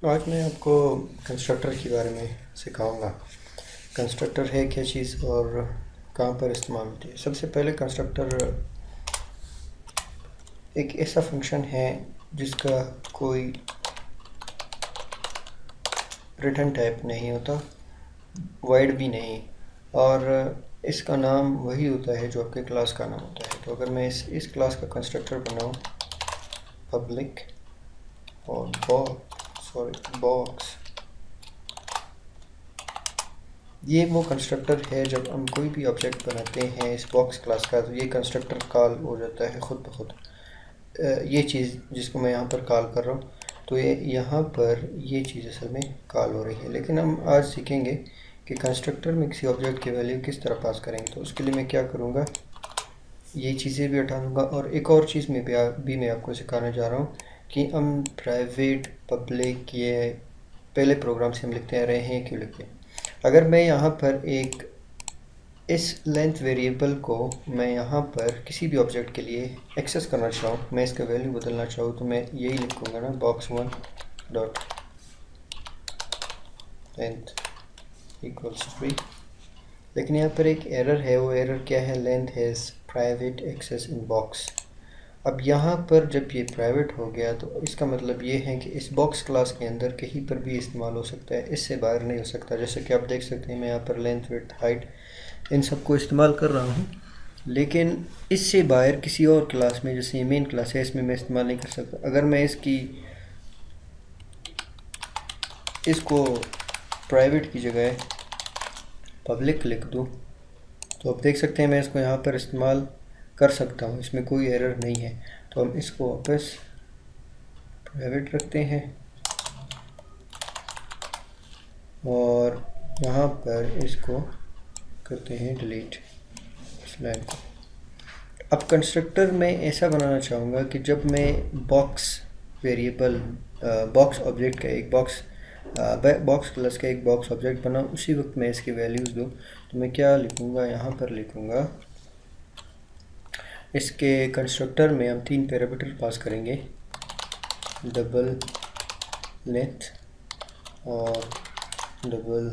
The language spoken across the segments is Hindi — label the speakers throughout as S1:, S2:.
S1: आज मैं आपको कंस्ट्रक्टर के बारे में सिखाऊंगा। कंस्ट्रक्टर है क्या चीज़ और कहाँ पर इस्तेमाल होती है। सबसे पहले कंस्ट्रक्टर एक ऐसा फंक्शन है जिसका कोई रिटर्न टाइप नहीं होता, वाइड भी नहीं, और इसका नाम वही होता है जो आपके क्लास का नाम होता है। तो अगर मैं इस क्लास का कंस्ट्रक्टर बनाऊँ पब्लिक और बॉक्स, ये वो कंस्ट्रक्टर है। जब हम कोई भी ऑब्जेक्ट बनाते हैं इस बॉक्स क्लास का तो ये कंस्ट्रक्टर कॉल हो जाता है खुद ब खुद। ये चीज़ जिसको मैं यहाँ पर कॉल कर रहा हूँ, तो ये यहाँ पर ये चीज़ असल में कॉल हो रही है। लेकिन हम आज सीखेंगे कि कंस्ट्रक्टर में किसी ऑब्जेक्ट की वैल्यू किस तरह पास करेंगे। तो उसके लिए मैं क्या करूँगा, ये चीज़ें भी हटा दूँगा। और एक और चीज़ में भी मैं आपको सिखाने जा रहा हूँ कि हम प्राइवेट पब्लिक ये पहले प्रोग्राम से हम लिखते आ रहे हैं, क्यों लिखते हैं। अगर मैं यहाँ पर एक इस लेंथ वेरिएबल को मैं यहाँ पर किसी भी ऑब्जेक्ट के लिए एक्सेस करना चाहूँ, मैं इसका वैल्यू बदलना चाहूँ, तो मैं यही लिखूँगा ना, box1 डॉट लेंथ इक्वल्स 3। लेकिन यहाँ पर एक एरर है। वो एरर क्या है, length has private access in box. अब यहाँ पर जब ये प्राइवेट हो गया तो इसका मतलब ये है कि इस बॉक्स क्लास के अंदर कहीं पर भी इस्तेमाल हो सकता है, इससे बाहर नहीं हो सकता। जैसे कि आप देख सकते हैं मैं यहाँ पर लेंथ विड्थ हाइट इन सबको इस्तेमाल कर रहा हूँ, लेकिन इससे बाहर किसी और क्लास में, जैसे ये मेन क्लास है, इसमें मैं इस्तेमाल नहीं कर सकता। अगर मैं इसको प्राइवेट की जगह पब्लिक लिख दूँ तो आप देख सकते हैं मैं इसको यहाँ पर इस्तेमाल कर सकता हूँ, इसमें कोई एरर नहीं है। तो हम इसको वापस प्राइवेट रखते हैं और यहाँ पर इसको करते हैं डिलीट इस लाइन को। अब कंस्ट्रक्टर में ऐसा बनाना चाहूँगा कि जब मैं बॉक्स वेरिएबल बॉक्स ऑब्जेक्ट का एक बॉक्स क्लास का एक बॉक्स ऑब्जेक्ट बनाऊँ, उसी वक्त मैं इसकी वैल्यूज़ दूँ। तो मैं क्या लिखूँगा, यहाँ पर लिखूँगा इसके कंस्ट्रक्टर में हम 3 पैरामीटर पास करेंगे, डबल लेंथ और डबल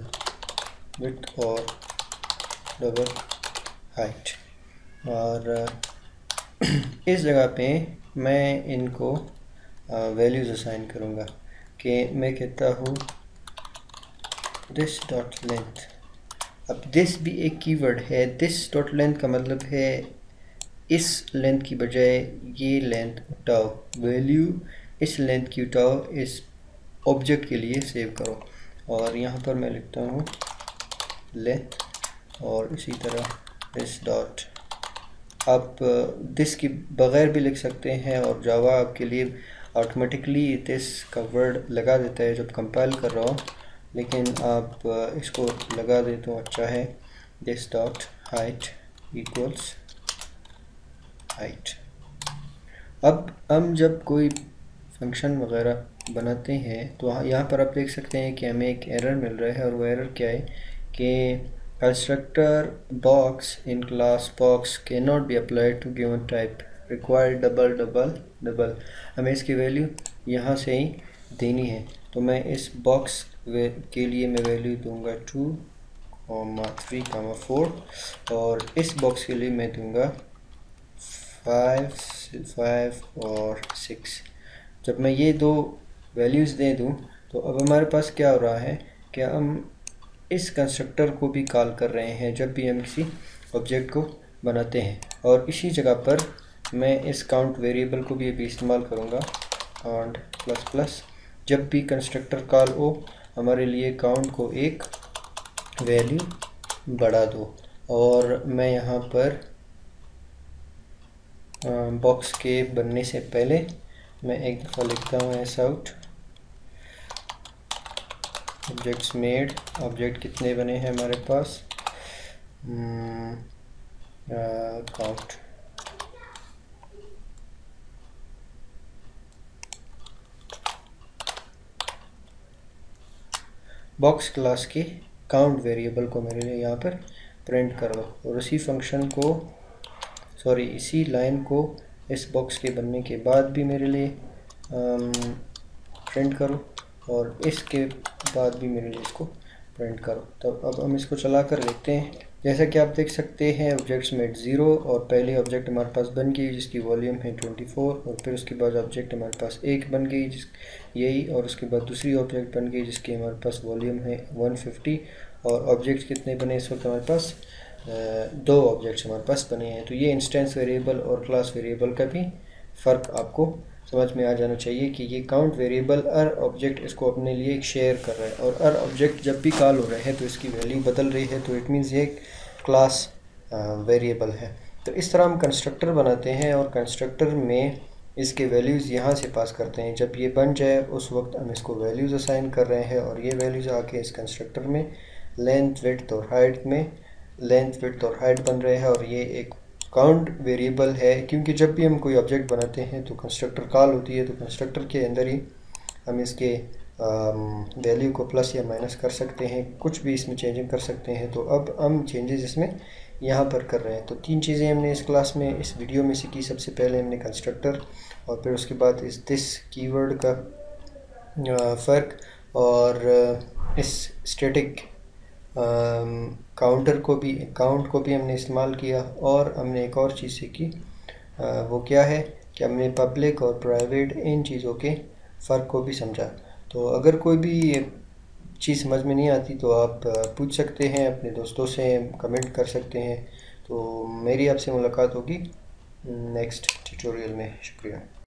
S1: विड्थ और डबल हाइट। और इस जगह पे मैं इनको वैल्यूज़ असाइन करूँगा कि मैं कहता हूँ दिस डॉट लेंथ। अब दिस भी एक कीवर्ड है। दिस डॉट लेंथ का मतलब है इस लेंथ की बजाय ये लेंथ उठाओ, वैल्यू इस लेंथ की उठाओ, इस ऑब्जेक्ट के लिए सेव करो। और यहाँ पर मैं लिखता हूँ लेंथ और इसी तरह दिस डॉट। आप दिस की बग़ैर भी लिख सकते हैं और जावा आपके लिए ऑटोमेटिकली दिस का वर्ड लगा देता है जब कंपाइल कर रहा हो, लेकिन आप इसको लगा दे तो अच्छा है। This dot height equals height. अब हम जब कोई फंक्शन वगैरह बनाते हैं तो यहाँ पर आप देख सकते हैं कि हमें एक एरर मिल रहा है। और वो एरर क्या है कि constructor box in class box cannot be applied to given type, require double. हमें इसकी वैल्यू यहाँ से ही देनी है। तो मैं इस बॉक्स के लिए मैं वैल्यू दूंगा 2, 3, 4 और इस बॉक्स के लिए मैं दूंगा 5 और 6। जब मैं ये दो वैल्यूज़ दे दूँ तो अब हमारे पास क्या हो रहा है कि हम इस कंस्ट्रक्टर को भी कॉल कर रहे हैं जब भी हम किसी ऑब्जेक्ट को बनाते हैं। और इसी जगह पर मैं इस काउंट वेरिएबल को भी अभी इस्तेमाल करूँगा, काउंट प्लस प्लस। जब भी कंस्ट्रक्टर कॉल हो हमारे लिए काउंट को एक वैल्यू बढ़ा दो। और मैं यहाँ पर बॉक्स के बनने से पहले मैं एक दफ़ा लिखता हूँ S out objects made. Object कितने बने हैं हमारे पास, काउंट। बॉक्स क्लास के काउंट वेरिएबल को मेरे लिए यहाँ पर प्रिंट कर दो और उसी फंक्शन को इसी लाइन को इस बॉक्स के बनने के बाद भी मेरे लिए प्रिंट करो। और इसके बाद भी मेरे लिए इसको प्रिंट करो। तो अब हम इसको चला कर देखते हैं। जैसा कि आप देख सकते हैं ऑब्जेक्ट्स में 0 और पहले ऑब्जेक्ट हमारे पास बन गई जिसकी वॉल्यूम है 24 और फिर उसके बाद ऑब्जेक्ट हमारे पास एक बन गई जिस यही और उसके बाद दूसरी ऑब्जेक्ट बन गई जिसकी हमारे पास वॉल्यूम है 150 और ऑब्जेक्ट्स कितने बने इस वक्त हमारे पास 2 ऑब्जेक्ट्स हमारे पास बने हैं। तो ये इंस्टेंस वेरिएबल और क्लास वेरिएबल का भी फ़र्क आपको समझ में आ जाना चाहिए कि ये काउंट वेरिएबल अर ऑब्जेक्ट इसको अपने लिए एक शेयर कर रहा है और अर ऑब्जेक्ट जब भी कॉल हो रहा है तो इसकी वैल्यू बदल रही है, तो इट मीन्स ये क्लास वेरिएबल है। तो इस तरह हम कंस्ट्रक्टर बनाते हैं और कंस्ट्रक्टर में इसके वैल्यूज़ यहाँ से पास करते हैं। जब ये बन जाए उस वक्त हम इसको वैल्यूज़ असाइन कर रहे हैं और ये वैल्यूज़ आके इस कंस्ट्रक्टर में लेंथ विड्थ और हाइट में लेंथ विड्थ और हाइट बन रहे हैं और ये एक काउंट वेरिएबल है क्योंकि जब भी हम कोई ऑब्जेक्ट बनाते हैं तो कंस्ट्रक्टर कॉल होती है, तो कंस्ट्रक्टर के अंदर ही हम इसके वैल्यू को प्लस या माइनस कर सकते हैं, कुछ भी इसमें चेंजिंग कर सकते हैं। तो अब हम चेंजेस इसमें यहाँ पर कर रहे हैं। तो 3 चीज़ें हमने इस क्लास में इस वीडियो में सीखी। सबसे पहले हमने कंस्ट्रक्टर और फिर उसके बाद इस दिस कीवर्ड का फ़र्क और इस स्टैटिक काउंट को भी हमने इस्तेमाल किया और हमने एक और चीज़ सीखी, वो क्या है कि हमने पब्लिक और प्राइवेट इन चीज़ों के फ़र्क को भी समझा। तो अगर कोई भी चीज़ समझ में नहीं आती तो आप पूछ सकते हैं, अपने दोस्तों से कमेंट कर सकते हैं। तो मेरी आपसे मुलाकात होगी नेक्स्ट ट्यूटोरियल में। शुक्रिया।